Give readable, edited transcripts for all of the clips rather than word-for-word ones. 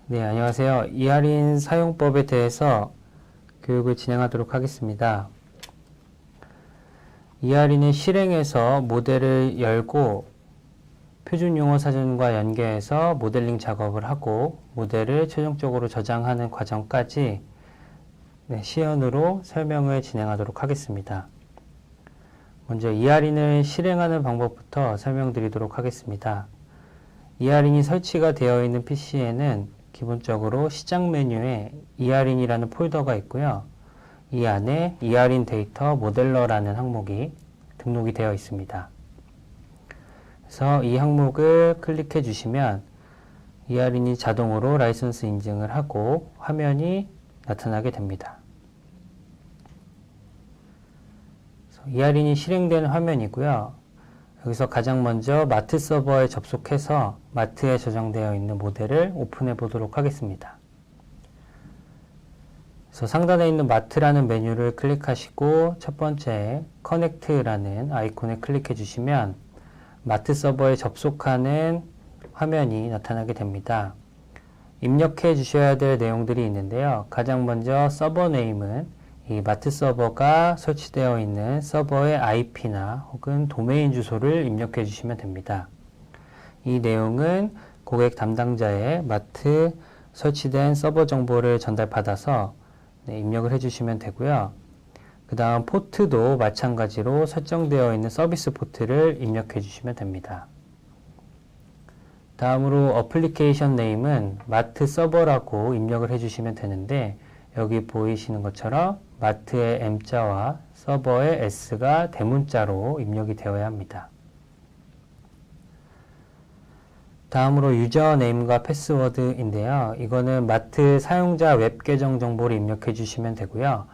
네, 안녕하세요. 이하린 사용법에 대해서 교육을 진행하도록 하겠습니다. 이하린은 실행해서 모델을 열고 표준용어 사전과 연계해서 모델링 작업을 하고 모델을 최종적으로 저장하는 과정까지 시연으로 설명을 진행하도록 하겠습니다. 먼저 이하린을 실행하는 방법부터 설명드리도록 하겠습니다. 이하린이 설치가 되어 있는 PC에는 기본적으로 시작 메뉴에 이하린이라는 폴더가 있고요. 이 안에 이하린 데이터 모델러라는 항목이 등록이 되어 있습니다. 그래서 이 항목을 클릭해 주시면 이하린이 자동으로 라이선스 인증을 하고 화면이 나타나게 됩니다. 이하린이 실행되는 화면이고요. 여기서 가장 먼저 마트 서버에 접속해서 마트에 저장되어 있는 모델을 오픈해 보도록 하겠습니다. 그래서 상단에 있는 마트라는 메뉴를 클릭하시고 첫 번째 커넥트라는 아이콘을 클릭해 주시면 마트 서버에 접속하는 화면이 나타나게 됩니다. 입력해 주셔야 될 내용들이 있는데요. 가장 먼저 서버 네임은 이 마트 서버가 설치되어 있는 서버의 IP나 혹은 도메인 주소를 입력해 주시면 됩니다. 이 내용은 고객 담당자의 마트 설치된 서버 정보를 전달받아서 입력을 해 주시면 되고요. 그 다음 포트도 마찬가지로 설정되어 있는 서비스 포트를 입력해 주시면 됩니다. 다음으로 어플리케이션 네임은 마트 서버라고 입력을 해 주시면 되는데 여기 보이시는 것처럼 마트의 M자와 서버의 S가 대문자로 입력이 되어야 합니다. 다음으로 유저 네임과 패스워드인데요. 이거는 마트 사용자 웹 계정 정보를 입력해 주시면 되고요.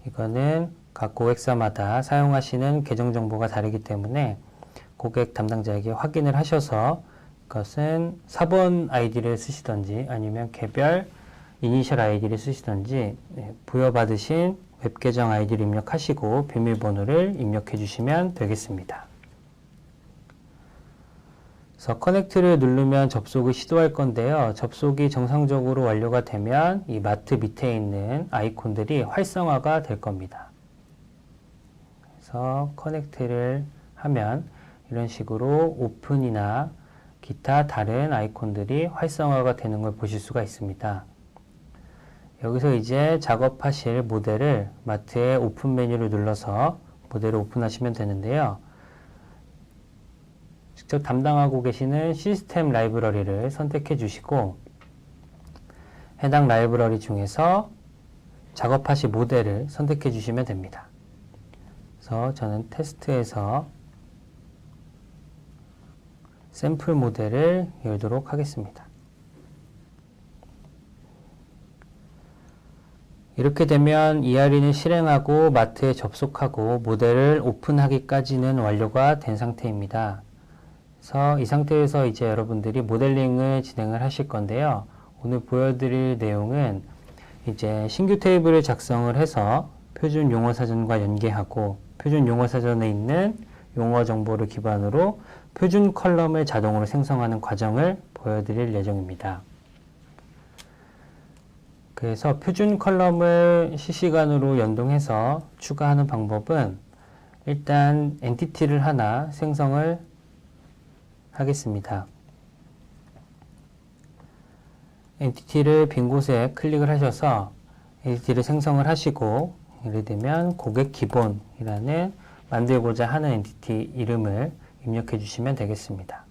이거는 각 고객사마다 사용하시는 계정 정보가 다르기 때문에 고객 담당자에게 확인을 하셔서 이것은 사본 아이디를 쓰시던지 아니면 개별 이니셜 아이디를 쓰시던지 부여받으신 웹 계정 아이디를 입력하시고 비밀번호를 입력해 주시면 되겠습니다. 그래서 커넥트를 누르면 접속을 시도할 건데요. 접속이 정상적으로 완료가 되면 이 마트 밑에 있는 아이콘들이 활성화가 될 겁니다. 그래서 커넥트를 하면 이런 식으로 오픈이나 기타 다른 아이콘들이 활성화가 되는 걸 보실 수가 있습니다. 여기서 이제 작업하실 모델을 마트의 오픈 메뉴를 눌러서 모델을 오픈하시면 되는데요. 직접 담당하고 계시는 시스템 라이브러리를 선택해 주시고 해당 라이브러리 중에서 작업하실 모델을 선택해 주시면 됩니다. 그래서 저는 테스트에서 샘플 모델을 열도록 하겠습니다. 이렇게 되면 이하린을 실행하고 마트에 접속하고 모델을 오픈하기까지는 완료가 된 상태입니다. 그래서 이 상태에서 이제 여러분들이 모델링을 진행을 하실 건데요. 오늘 보여드릴 내용은 이제 신규 테이블을 작성을 해서 표준 용어 사전과 연계하고 표준 용어 사전에 있는 용어 정보를 기반으로 표준 컬럼을 자동으로 생성하는 과정을 보여드릴 예정입니다. 그래서 표준 컬럼을 실시간으로 연동해서 추가하는 방법은 일단 엔티티를 하나 생성을 하겠습니다. 엔티티를 빈 곳에 클릭을 하셔서 엔티티를 생성을 하시고 예를 들면 고객 기본이라는 만들고자 하는 엔티티 이름을 입력해 주시면 되겠습니다.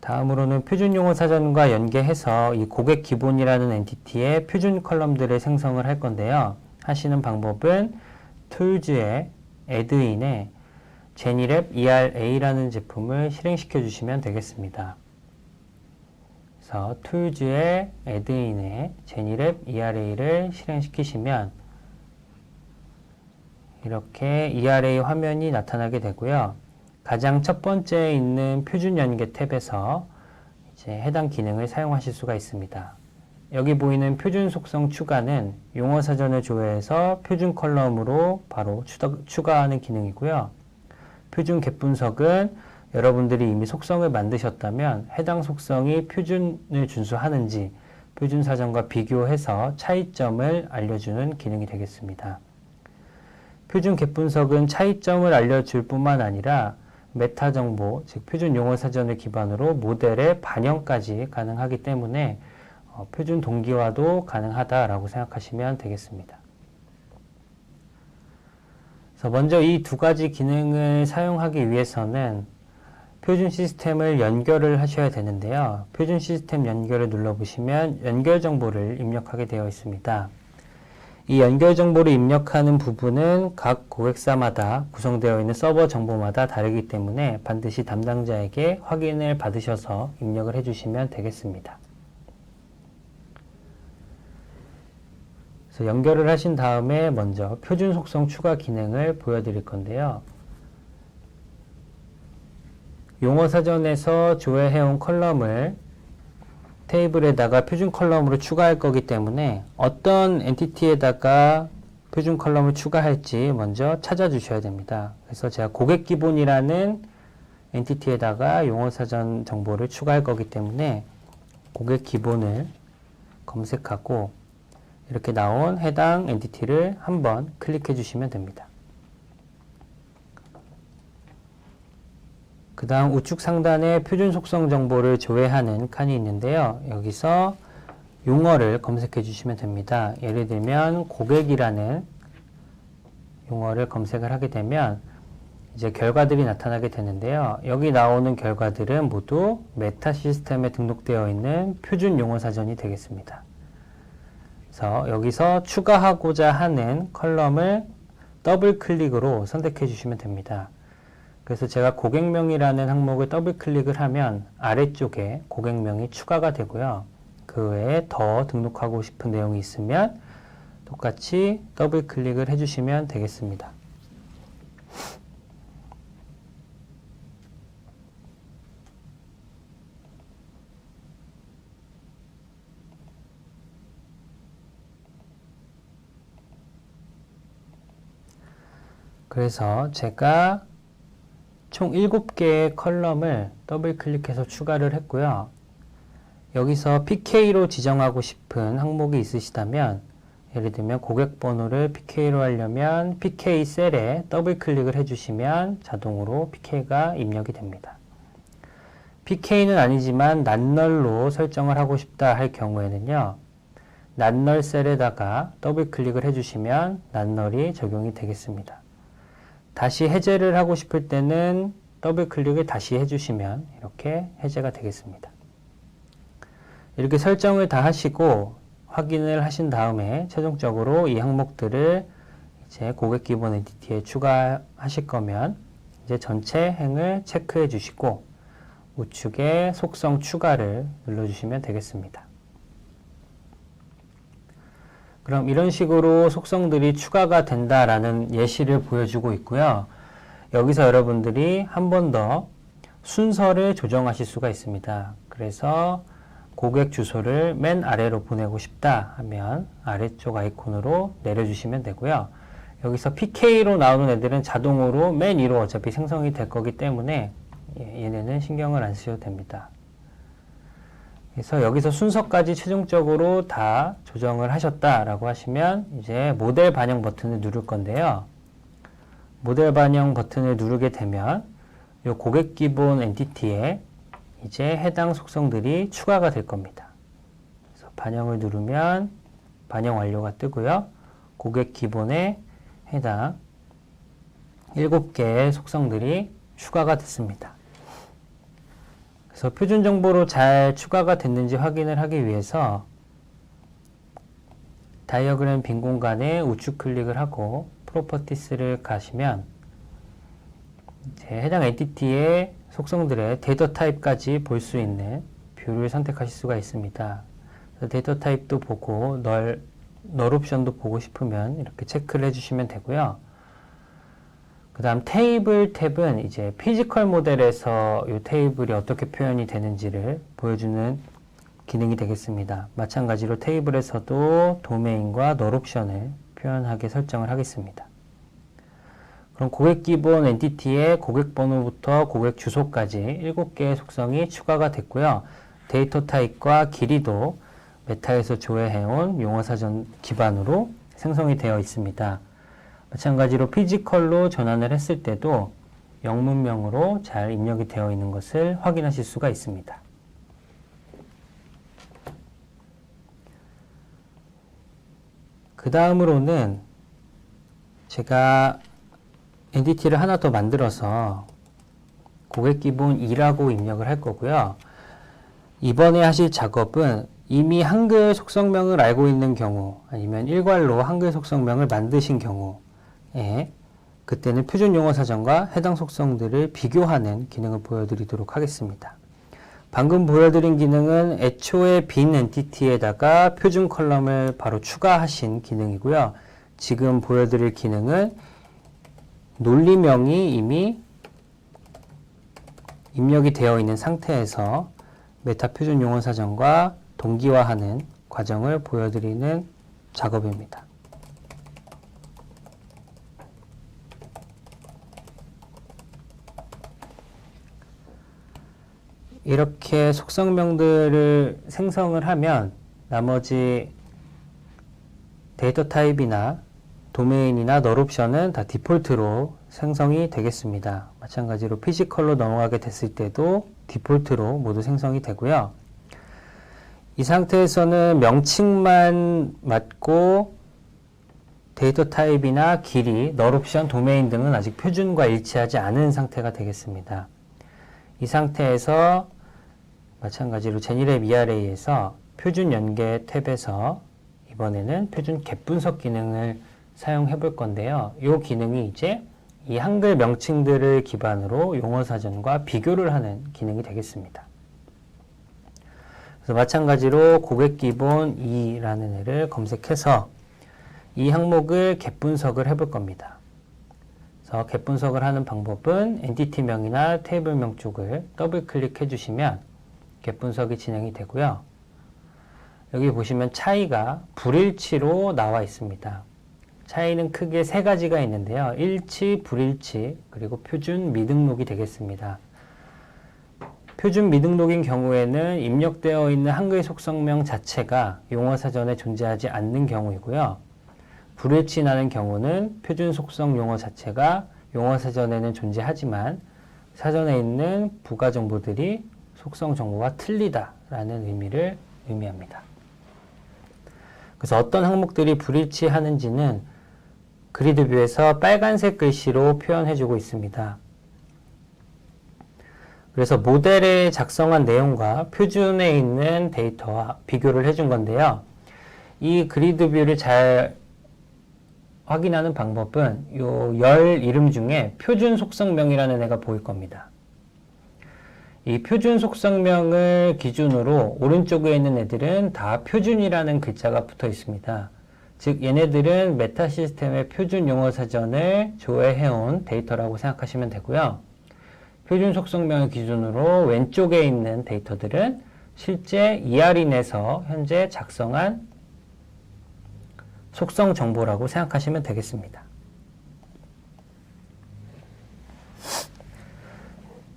다음으로는 표준용어 사전과 연계해서 이 고객 기본이라는 엔티티의 표준 컬럼들을 생성을 할 건데요. 하시는 방법은 툴즈의 add인에 제니랩 ERA라는 제품을 실행시켜 주시면 되겠습니다. 그래서 툴즈의 add인에 제니랩 ERA를 실행시키시면 이렇게 ERA 화면이 나타나게 되고요. 가장 첫 번째에 있는 표준 연계 탭에서 이제 해당 기능을 사용하실 수가 있습니다. 여기 보이는 표준 속성 추가는 용어 사전을 조회해서 표준 컬럼으로 바로 추가하는 기능이고요. 표준 갭 분석은 여러분들이 이미 속성을 만드셨다면 해당 속성이 표준을 준수하는지 표준 사전과 비교해서 차이점을 알려주는 기능이 되겠습니다. 표준 갭 분석은 차이점을 알려줄 뿐만 아니라 메타 정보, 즉 표준 용어 사전을 기반으로 모델의 반영까지 가능하기 때문에 표준 동기화도 가능하다라고 생각하시면 되겠습니다. 그래서 먼저 이 두 가지 기능을 사용하기 위해서는 표준 시스템을 연결을 하셔야 되는데요. 표준 시스템 연결을 눌러보시면 연결 정보를 입력하게 되어 있습니다. 이 연결 정보를 입력하는 부분은 각 고객사마다 구성되어 있는 서버 정보마다 다르기 때문에 반드시 담당자에게 확인을 받으셔서 입력을 해주시면 되겠습니다. 그래서 연결을 하신 다음에 먼저 표준 속성 추가 기능을 보여드릴 건데요. 용어 사전에서 조회해온 컬럼을 테이블에다가 표준 컬럼으로 추가할 거기 때문에 어떤 엔티티에다가 표준 컬럼을 추가할지 먼저 찾아주셔야 됩니다. 그래서 제가 고객 기본이라는 엔티티에다가 용어 사전 정보를 추가할 거기 때문에 고객 기본을 검색하고 이렇게 나온 해당 엔티티를 한번 클릭해 주시면 됩니다. 그 다음 우측 상단에 표준 속성 정보를 조회하는 칸이 있는데요. 여기서 용어를 검색해 주시면 됩니다. 예를 들면 고객이라는 용어를 검색을 하게 되면 이제 결과들이 나타나게 되는데요. 여기 나오는 결과들은 모두 메타 시스템에 등록되어 있는 표준 용어 사전이 되겠습니다. 그래서 여기서 추가하고자 하는 컬럼을 더블 클릭으로 선택해 주시면 됩니다. 그래서 제가 고객명이라는 항목을 더블 클릭을 하면 아래쪽에 고객명이 추가가 되고요. 그 외에 더 등록하고 싶은 내용이 있으면 똑같이 더블 클릭을 해주시면 되겠습니다. 그래서 제가 총 7개의 컬럼을 더블 클릭해서 추가를 했고요. 여기서 PK로 지정하고 싶은 항목이 있으시다면 예를 들면 고객 번호를 PK로 하려면 PK 셀에 더블 클릭을 해주시면 자동으로 PK가 입력이 됩니다. PK는 아니지만 낱널로 설정을 하고 싶다 할 경우에는요. 낱널 셀에다가 더블 클릭을 해주시면 낱널이 적용이 되겠습니다. 다시 해제를 하고 싶을 때는 더블 클릭을 다시 해주시면 이렇게 해제가 되겠습니다. 이렇게 설정을 다 하시고 확인을 하신 다음에 최종적으로 이 항목들을 이제 고객 기본 엔티티에 추가하실 거면 이제 전체 행을 체크해 주시고 우측에 속성 추가를 눌러주시면 되겠습니다. 그럼 이런 식으로 속성들이 추가가 된다라는 예시를 보여주고 있고요. 여기서 여러분들이 한 번 더 순서를 조정하실 수가 있습니다. 그래서 고객 주소를 맨 아래로 보내고 싶다 하면 아래쪽 아이콘으로 내려주시면 되고요. 여기서 PK로 나오는 애들은 자동으로 맨 위로 어차피 생성이 될 거기 때문에 얘네는 신경을 안 쓰셔도 됩니다. 그래서 여기서 순서까지 최종적으로 다 조정을 하셨다라고 하시면 이제 모델 반영 버튼을 누를 건데요. 모델 반영 버튼을 누르게 되면 이 고객 기본 엔티티에 이제 해당 속성들이 추가가 될 겁니다. 그래서 반영을 누르면 반영 완료가 뜨고요. 고객 기본에 해당 7개의 속성들이 추가가 됐습니다. 그래서 표준 정보로 잘 추가가 됐는지 확인을 하기 위해서 다이어그램 빈 공간에 우측 클릭을 하고 프로퍼티스를 가시면 이제 해당 엔티티의 속성들의 데이터 타입까지 볼 수 있는 뷰를 선택하실 수가 있습니다. 그래서 데이터 타입도 보고 널 옵션도 보고 싶으면 이렇게 체크를 해주시면 되고요. 그 다음 테이블 탭은 이제 피지컬 모델에서 이 테이블이 어떻게 표현이 되는지를 보여주는 기능이 되겠습니다. 마찬가지로 테이블에서도 도메인과 널 옵션을 표현하게 설정을 하겠습니다. 그럼 고객 기본 엔티티의 고객 번호부터 고객 주소까지 7개의 속성이 추가가 됐고요. 데이터 타입과 길이도 메타에서 조회해온 용어사전 기반으로 생성이 되어 있습니다. 마찬가지로 피지컬로 전환을 했을 때도 영문명으로 잘 입력이 되어 있는 것을 확인하실 수가 있습니다. 그 다음으로는 제가 엔티티를 하나 더 만들어서 고객 기본 2라고 입력을 할 거고요. 이번에 하실 작업은 이미 한글 속성명을 알고 있는 경우 아니면 일괄로 한글 속성명을 만드신 경우에 그때는 표준 용어 사전과 해당 속성들을 비교하는 기능을 보여드리도록 하겠습니다. 방금 보여드린 기능은 애초에 빈 엔티티에다가 표준 컬럼을 바로 추가하신 기능이고요. 지금 보여드릴 기능은 논리명이 이미 입력이 되어 있는 상태에서 메타 표준 용어 사전과 동기화하는 과정을 보여드리는 작업입니다. 이렇게 속성명들을 생성을 하면 나머지 데이터 타입이나 도메인이나 널 옵션은 다 디폴트로 생성이 되겠습니다. 마찬가지로 피지컬로 넘어가게 됐을 때도 디폴트로 모두 생성이 되고요. 이 상태에서는 명칭만 맞고 데이터 타입이나 길이, 널 옵션, 도메인 등은 아직 표준과 일치하지 않은 상태가 되겠습니다. 이 상태에서 마찬가지로 제니랩 ERA에서 표준 연계 탭에서 이번에는 표준 갭 분석 기능을 사용해 볼 건데요. 이 기능이 이제 이 한글 명칭들을 기반으로 용어 사전과 비교를 하는 기능이 되겠습니다. 그래서 마찬가지로 고객 기본 2라는 애를 검색해서 이 항목을 갭 분석을 해 볼 겁니다. 그래서 갭 분석을 하는 방법은 엔티티명이나 테이블명 쪽을 더블 클릭해 주시면 갭 분석이 진행이 되고요. 여기 보시면 차이가 불일치로 나와 있습니다. 차이는 크게 세 가지가 있는데요. 일치, 불일치, 그리고 표준 미등록이 되겠습니다. 표준 미등록인 경우에는 입력되어 있는 한글 속성명 자체가 용어사전에 존재하지 않는 경우이고요. 불일치 나는 경우는 표준 속성 용어 자체가 용어사전에는 존재하지만 사전에 있는 부가 정보들이 속성 정보와 틀리다라는 의미를 의미합니다. 그래서 어떤 항목들이 불일치하는지는 그리드 뷰에서 빨간색 글씨로 표현해주고 있습니다. 그래서 모델에 작성한 내용과 표준에 있는 데이터와 비교를 해준 건데요. 이 그리드 뷰를 잘 확인하는 방법은 이 열 이름 중에 표준 속성명이라는 애가 보일 겁니다. 이 표준 속성명을 기준으로 오른쪽에 있는 애들은 다 표준이라는 글자가 붙어 있습니다. 즉 얘네들은 메타 시스템의 표준 용어 사전을 조회해온 데이터라고 생각하시면 되고요. 표준 속성명을 기준으로 왼쪽에 있는 데이터들은 실제 ER인에서 현재 작성한 속성 정보라고 생각하시면 되겠습니다.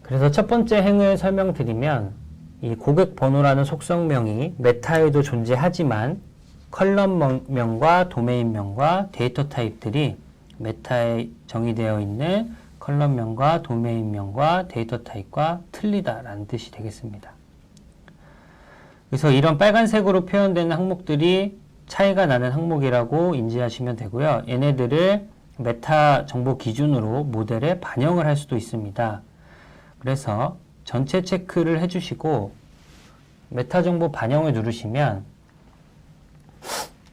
그래서 첫 번째 행을 설명드리면 이 고객 번호라는 속성명이 메타에도 존재하지만 컬럼명과 도메인명과 데이터 타입들이 메타에 정의되어 있는 컬럼명과 도메인명과 데이터 타입과 틀리다라는 뜻이 되겠습니다. 그래서 이런 빨간색으로 표현되는 항목들이 차이가 나는 항목이라고 인지하시면 되고요. 얘네들을 메타 정보 기준으로 모델에 반영을 할 수도 있습니다. 그래서 전체 체크를 해주시고 메타 정보 반영을 누르시면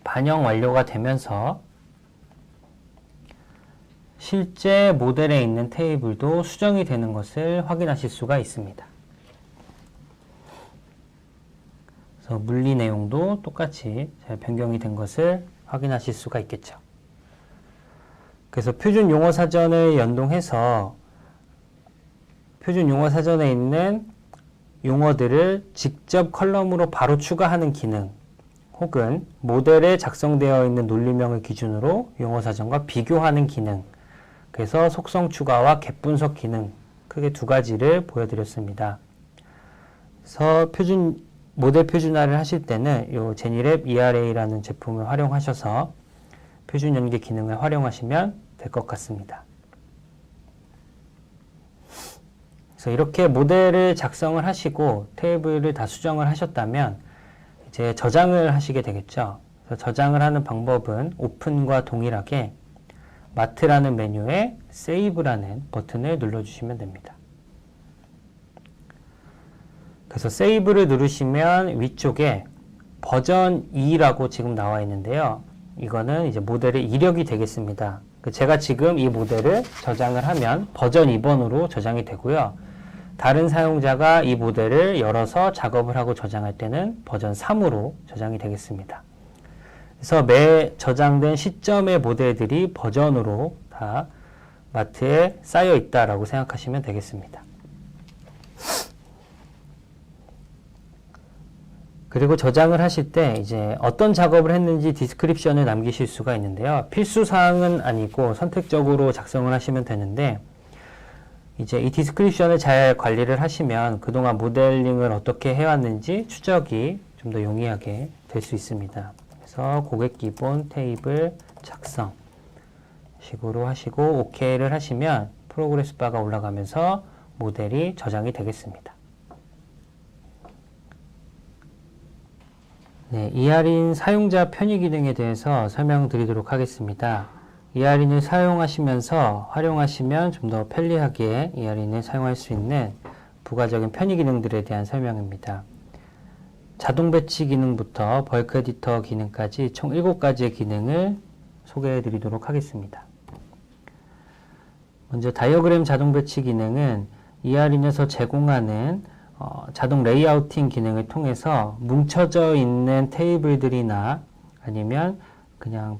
반영 완료가 되면서 실제 모델에 있는 테이블도 수정이 되는 것을 확인하실 수가 있습니다. 그래서 물리 내용도 똑같이 잘 변경이 된 것을 확인하실 수가 있겠죠. 그래서 표준 용어 사전을 연동해서 표준 용어 사전에 있는 용어들을 직접 컬럼으로 바로 추가하는 기능, 혹은 모델에 작성되어 있는 논리명을 기준으로 용어 사전과 비교하는 기능, 그래서 속성 추가와 갭 분석 기능 크게 두 가지를 보여드렸습니다. 그래서 모델 표준화를 하실 때는 이 제니랩 ERA라는 제품을 활용하셔서 표준 연계 기능을 활용하시면 될 것 같습니다. 그래서 이렇게 모델을 작성을 하시고 테이블을 다 수정을 하셨다면 이제 저장을 하시게 되겠죠. 그래서 저장을 하는 방법은 오픈과 동일하게 마트라는 메뉴에 세이브라는 버튼을 눌러주시면 됩니다. 그래서 세이브를 누르시면 위쪽에 버전 2라고 지금 나와 있는데요. 이거는 이제 모델의 이력이 되겠습니다. 제가 지금 이 모델을 저장을 하면 버전 2번으로 저장이 되고요. 다른 사용자가 이 모델을 열어서 작업을 하고 저장할 때는 버전 3으로 저장이 되겠습니다. 그래서 매 저장된 시점의 모델들이 버전으로 다 마트에 쌓여 있다라고 생각하시면 되겠습니다. 그리고 저장을 하실 때 이제 어떤 작업을 했는지 디스크립션을 남기실 수가 있는데요. 필수 사항은 아니고 선택적으로 작성을 하시면 되는데 이제 이 디스크립션을 잘 관리를 하시면 그동안 모델링을 어떻게 해왔는지 추적이 좀 더 용이하게 될 수 있습니다. 그래서 고객 기본 테이블 작성 식으로 하시고 OK를 하시면 프로그레스 바가 올라가면서 모델이 저장이 되겠습니다. 네, ER인 사용자 편의 기능에 대해서 설명드리도록 하겠습니다. ER인을 사용하시면서 활용하시면 좀 더 편리하게 ER인을 사용할 수 있는 부가적인 편의 기능들에 대한 설명입니다. 자동 배치 기능부터 벌크 에디터 기능까지 총 7가지의 기능을 소개해 드리도록 하겠습니다. 먼저 다이어그램 자동 배치 기능은 ER인에서 제공하는 자동 레이아우팅 기능을 통해서 뭉쳐져 있는 테이블들이나 아니면 그냥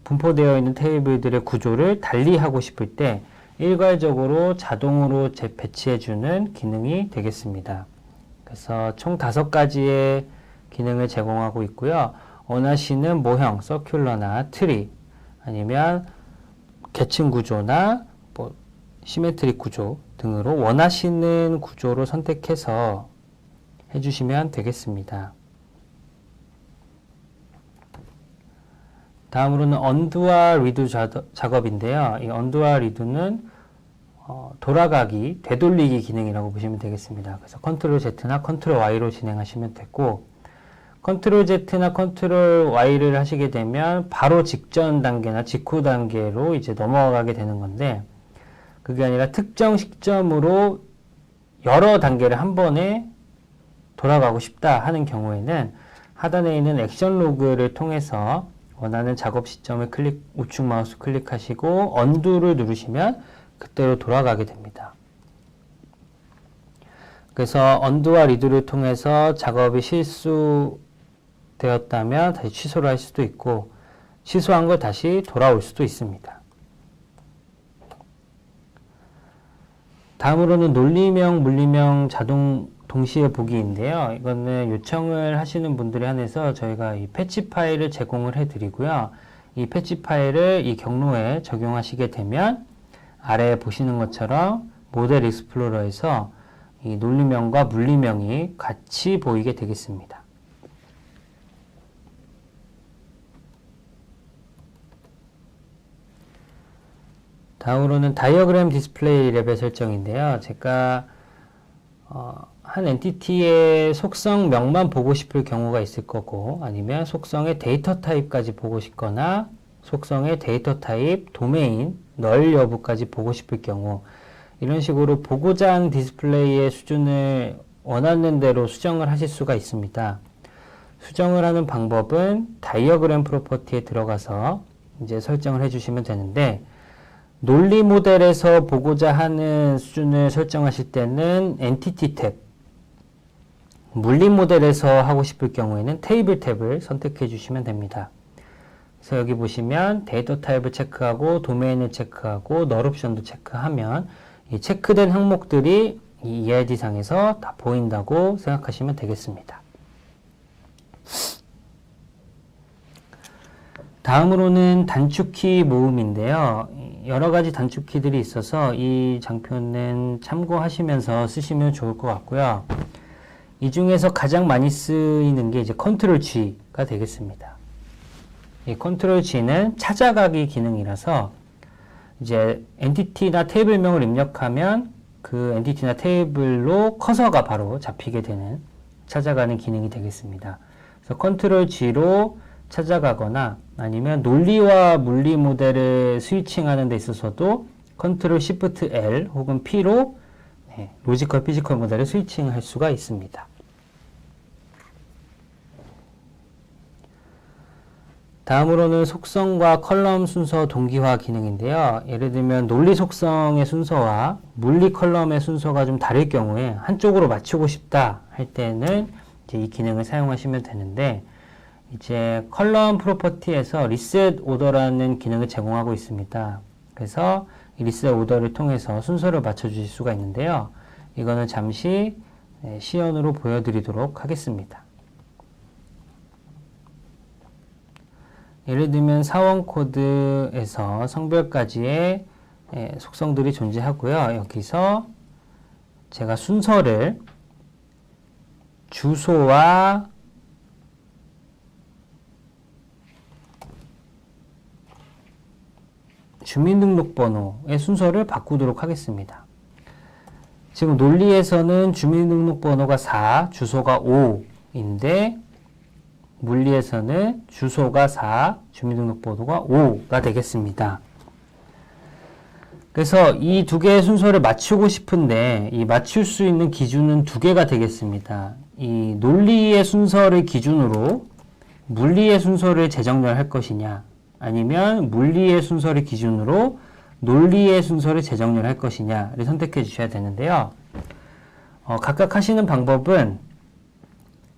분포되어 있는 테이블들의 구조를 달리하고 싶을 때 일괄적으로 자동으로 배치해주는 기능이 되겠습니다. 그래서 총 5가지의 기능을 제공하고 있고요. 원하시는 모형, 서큘러나 트리, 아니면 계층 구조나 시메트릭 구조 등으로 원하시는 구조로 선택해서 해주시면 되겠습니다. 다음으로는 언두와 리두 작업인데요. 이 언두와 리두는 돌아가기, 되돌리기 기능이라고 보시면 되겠습니다. 그래서 컨트롤 Z나 컨트롤 Y로 진행하시면 되고 컨트롤 Z나 컨트롤 Y를 하시게 되면 바로 직전 단계나 직후 단계로 이제 넘어가게 되는 건데 그게 아니라 특정 시점으로 여러 단계를 한 번에 돌아가고 싶다 하는 경우에는 하단에 있는 액션 로그를 통해서 원하는 작업 시점을 우측 마우스 클릭하시고 언두를 누르시면 그때로 돌아가게 됩니다. 그래서 언두와 리두를 통해서 작업이 실수되었다면 다시 취소를 할 수도 있고 취소한 걸 다시 돌아올 수도 있습니다. 다음으로는 논리명, 물리명 자동 동시에 보기인데요. 이거는 요청을 하시는 분들에 한해서 저희가 이 패치 파일을 제공을 해드리고요. 이 패치 파일을 이 경로에 적용하시게 되면 아래에 보시는 것처럼 모델 익스플로러에서 이 논리명과 물리명이 같이 보이게 되겠습니다. 다음으로는 다이어그램 디스플레이 레벨 설정인데요. 제가 한 엔티티의 속성명만 보고 싶을 경우가 있을 거고 아니면 속성의 데이터 타입까지 보고 싶거나 속성의 데이터 타입, 도메인, 널 여부까지 보고 싶을 경우 이런 식으로 보고자 하는 디스플레이의 수준을 원하는 대로 수정을 하실 수가 있습니다. 수정을 하는 방법은 다이어그램 프로퍼티에 들어가서 이제 설정을 해주시면 되는데 논리 모델에서 보고자 하는 수준을 설정하실 때는 엔티티 탭, 물리 모델에서 하고 싶을 경우에는 테이블 탭을 선택해 주시면 됩니다. 그래서 여기 보시면 데이터 타입을 체크하고 도메인을 체크하고 널 옵션도 체크하면 이 체크된 항목들이 이 EID 상에서 다 보인다고 생각하시면 되겠습니다. 다음으로는 단축키 모음인데요. 여러 가지 단축 키들이 있어서 이 장표는 참고하시면서 쓰시면 좋을 것 같고요. 이 중에서 가장 많이 쓰이는 게 이제 컨트롤 G가 되겠습니다. 이 컨트롤 G는 찾아가기 기능이라서 이제 엔티티나 테이블명을 입력하면 그 엔티티나 테이블로 커서가 바로 잡히게 되는 찾아가는 기능이 되겠습니다. 그래서 컨트롤 G로 찾아가거나 아니면 논리와 물리 모델을 스위칭하는 데 있어서도 컨트롤 시프트 L 혹은 P로 로지컬 피지컬 모델을 스위칭할 수가 있습니다. 다음으로는 속성과 컬럼 순서 동기화 기능인데요. 예를 들면 논리 속성의 순서와 물리 컬럼의 순서가 좀 다를 경우에 한쪽으로 맞추고 싶다 할 때는 이제 이 기능을 사용하시면 되는데, 이제 컬럼 프로퍼티에서 리셋 오더라는 기능을 제공하고 있습니다. 그래서 이 리셋 오더를 통해서 순서를 맞춰주실 수가 있는데요. 이거는 잠시 시연으로 보여드리도록 하겠습니다. 예를 들면 사원 코드에서 성별까지의 속성들이 존재하고요. 여기서 제가 순서를 주소와 주민등록번호의 순서를 바꾸도록 하겠습니다. 지금 논리에서는 주민등록번호가 4, 주소가 5인데 물리에서는 주소가 4, 주민등록번호가 5가 되겠습니다. 그래서 이 두 개의 순서를 맞추고 싶은데 이 맞출 수 있는 기준은 두 개가 되겠습니다. 이 논리의 순서를 기준으로 물리의 순서를 재정렬할 것이냐, 아니면 물리의 순서를 기준으로 논리의 순서를 재정렬할 것이냐를 선택해 주셔야 되는데요. 각각 하시는 방법은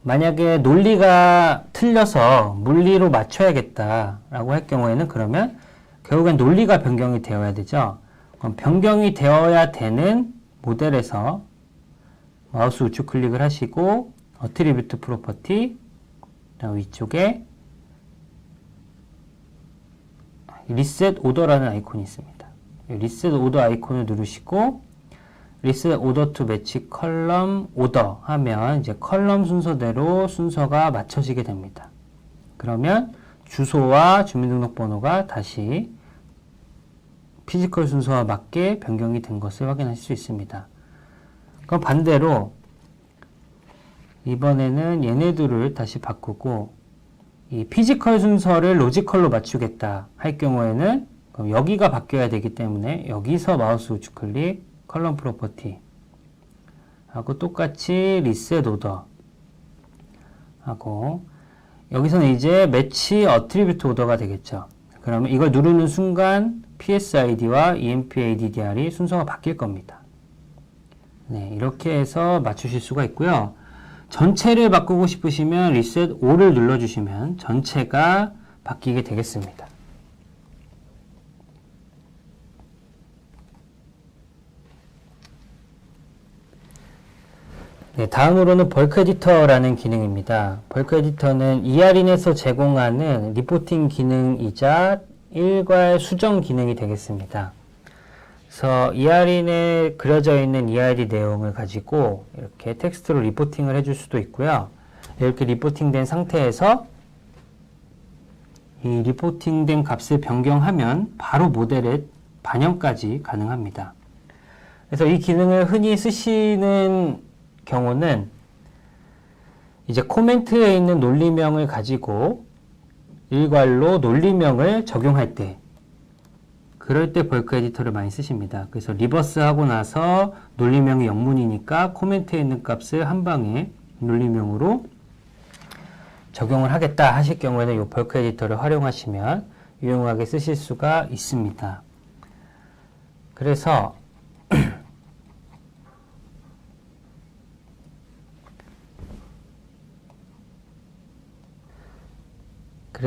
만약에 논리가 틀려서 물리로 맞춰야겠다라고 할 경우에는 그러면 결국엔 논리가 변경이 되어야 되죠. 그럼 변경이 되어야 되는 모델에서 마우스 우측 클릭을 하시고 어트리뷰트 프로퍼티, 위쪽에 리셋 오더라는 아이콘이 있습니다. 리셋 오더 아이콘을 누르시고 리셋 오더 투 매치 컬럼 오더 하면 이제 컬럼 순서대로 순서가 맞춰지게 됩니다. 그러면 주소와 주민등록번호가 다시 피지컬 순서와 맞게 변경이 된 것을 확인하실 수 있습니다. 그럼 반대로 이번에는 얘네들을 다시 바꾸고 이 피지컬 순서를 로지컬로 맞추겠다 할 경우에는 그럼 여기가 바뀌어야 되기 때문에 여기서 마우스 우측 클릭, 컬럼 프로퍼티 하고 똑같이 리셋 오더 하고 여기서는 이제 매치 어트리뷰트 오더가 되겠죠. 그러면 이걸 누르는 순간 PSID와 EMPADDR이 순서가 바뀔 겁니다. 네, 이렇게 해서 맞추실 수가 있고요. 전체를 바꾸고 싶으시면 리셋 5를 눌러주시면 전체가 바뀌게 되겠습니다. 네, 다음으로는 벌크 에디터라는 기능입니다. 벌크 에디터는 ER인에서 제공하는 리포팅 기능이자 일괄 수정 기능이 되겠습니다. 그래서 ER인에 그려져 있는 ERD 내용을 가지고 이렇게 텍스트로 리포팅을 해줄 수도 있고요. 이렇게 리포팅된 상태에서 이 리포팅된 값을 변경하면 바로 모델의 반영까지 가능합니다. 그래서 이 기능을 흔히 쓰시는 경우는 이제 코멘트에 있는 논리명을 가지고 일괄로 논리명을 적용할 때, 그럴 때 벌크 에디터를 많이 쓰십니다. 그래서 리버스 하고 나서 논리명이 영문이니까 코멘트에 있는 값을 한 방에 논리명으로 적용을 하겠다 하실 경우에는 이 벌크 에디터를 활용하시면 유용하게 쓰실 수가 있습니다. 그래서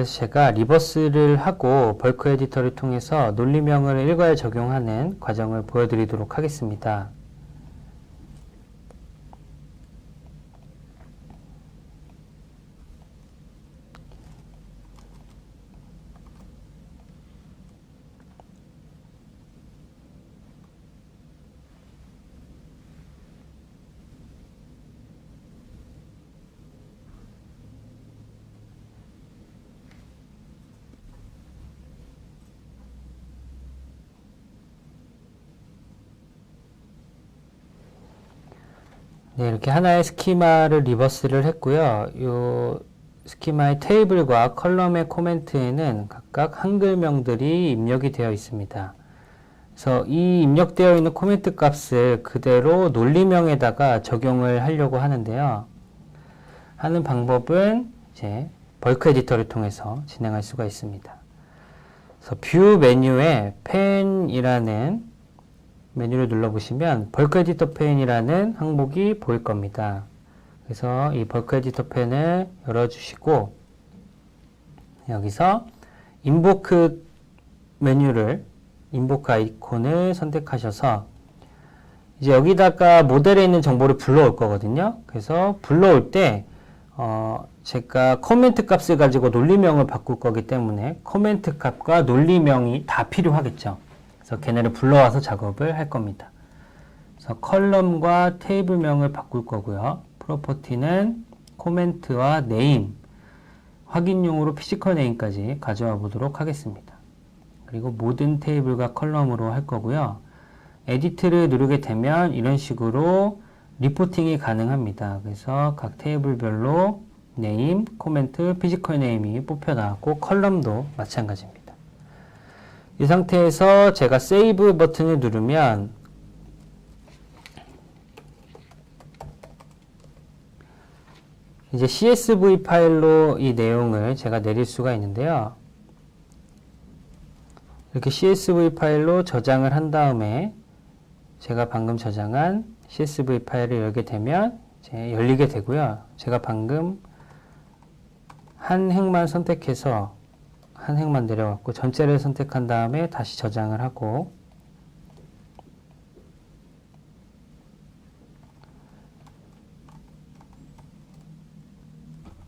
제가 리버스를 하고 벌크 에디터를 통해서 논리명을 일괄 적용하는 과정을 보여드리도록 하겠습니다. 네, 이렇게 하나의 스키마를 리버스를 했고요. 이 스키마의 테이블과 컬럼의 코멘트에는 각각 한글명들이 입력이 되어 있습니다. 그래서 이 입력되어 있는 코멘트 값을 그대로 논리명에다가 적용을 하려고 하는데요. 하는 방법은 이제 벌크 에디터를 통해서 진행할 수가 있습니다. 그래서 뷰 메뉴에 펜이라는 메뉴를 눌러보시면 벌크 에디터 펜이라는 항목이 보일 겁니다. 그래서 이 벌크 에디터 펜을 열어주시고 여기서 인보크 메뉴를 인보크 아이콘을 선택하셔서 이제 여기다가 모델에 있는 정보를 불러올 거거든요. 그래서 불러올 때 제가 코멘트 값을 가지고 논리명을 바꿀 거기 때문에 코멘트 값과 논리명이 다 필요하겠죠. 그래서 걔네를 불러와서 작업을 할 겁니다. 그래서 컬럼과 테이블명을 바꿀 거고요. 프로퍼티는 코멘트와 네임, 확인용으로 피지컬 네임까지 가져와 보도록 하겠습니다. 그리고 모든 테이블과 컬럼으로 할 거고요. 에디트를 누르게 되면 이런 식으로 리포팅이 가능합니다. 그래서 각 테이블별로 네임, 코멘트, 피지컬 네임이 뽑혀 나왔고 컬럼도 마찬가지입니다. 이 상태에서 제가 세이브 버튼을 누르면 이제 CSV 파일로 이 내용을 제가 내릴 수가 있는데요. 이렇게 CSV 파일로 저장을 한 다음에 제가 방금 저장한 CSV 파일을 열게 되면 이제 열리게 되고요. 제가 방금 한 행만 선택해서 한 행만 내려왔고 전체를 선택한 다음에 다시 저장을 하고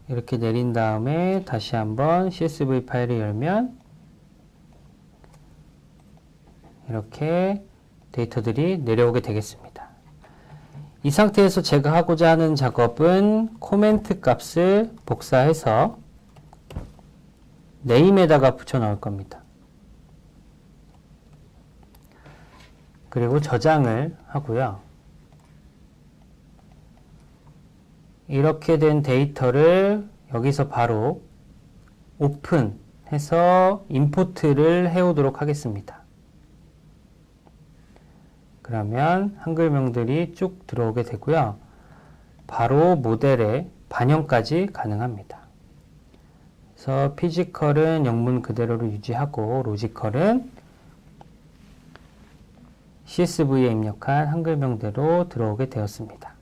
이렇게 내린 다음에 다시 한번 CSV 파일을 열면 이렇게 데이터들이 내려오게 되겠습니다. 이 상태에서 제가 하고자 하는 작업은 코멘트 값을 복사해서 네임에다가 붙여 넣을 겁니다. 그리고 저장을 하고요. 이렇게 된 데이터를 여기서 바로 오픈해서 임포트를 해오도록 하겠습니다. 그러면 한글명들이 쭉 들어오게 되고요. 바로 모델의 반영까지 가능합니다. 그래서 피지컬은 영문 그대로를 유지하고 로지컬은 CSV에 입력한 한글명대로 들어오게 되었습니다.